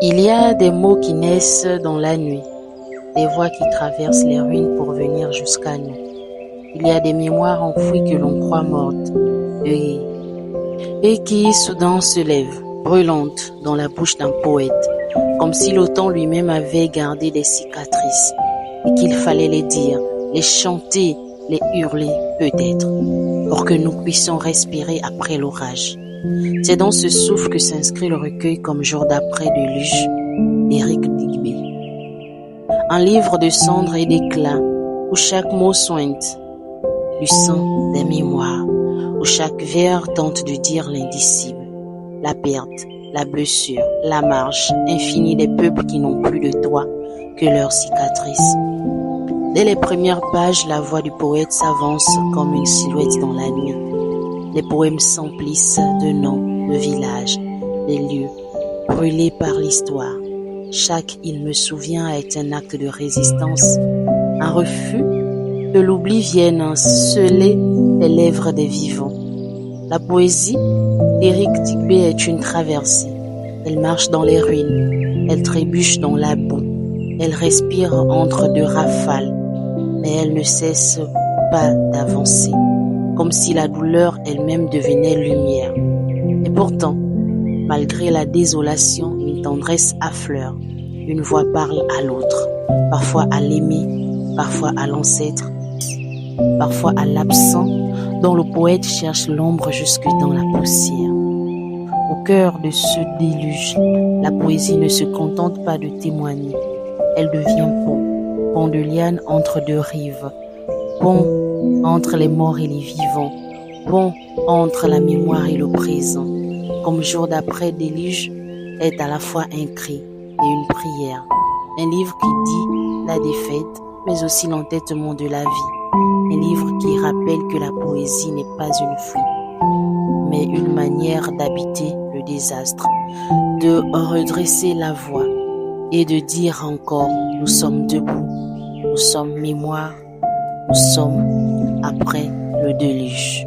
Il y a des mots qui naissent dans la nuit, des voix qui traversent les ruines pour venir jusqu'à nous. Il y a des mémoires enfouies que l'on croit mortes et qui soudain se lèvent, brûlantes dans la bouche d'un poète, comme si l'automne lui-même avait gardé des cicatrices et qu'il fallait les dire, les chanter, les hurler peut-être, pour que nous puissions respirer après l'orage. C'est dans ce souffle que s'inscrit le recueil Comme jour d'après de Luge d'Éric Digby. Un livre de cendres et d'éclats où chaque mot sointe du sang des mémoires, où chaque vers tente de dire l'indicible, la perte, la blessure, la marche infinie des peuples qui n'ont plus de toit que leurs cicatrices. Dès les premières pages, la voix du poète s'avance comme une silhouette dans la nuit. Les poèmes s'emplissent de noms, de villages, des lieux brûlés par l'histoire. Chaque « il me souvient » est un acte de résistance, un refus que l'oubli vienne sceller les lèvres des vivants. La poésie d'Éric Digby est une traversée. Elle marche dans les ruines, elle trébuche dans la boue, elle respire entre deux rafales, mais elle ne cesse pas d'avancer, comme si la douleur elle-même devenait lumière. Et pourtant, malgré la désolation, une tendresse affleure, une voix parle à l'autre, parfois à l'aimé, parfois à l'ancêtre, parfois à l'absent, dont le poète cherche l'ombre jusque dans la poussière. Au cœur de ce déluge, la poésie ne se contente pas de témoigner, elle devient pont de liane entre deux rives, pont entre les morts et les vivants, pont entre la mémoire et le présent. Comme jour d'après déluge est à la fois un cri et une prière, un livre qui dit la défaite, mais aussi l'entêtement de la vie, un livre qui rappelle que la poésie n'est pas une fuite, mais une manière d'habiter le désastre, de redresser la voix et de dire encore nous sommes debout, nous sommes mémoire, nous sommes après le déluge.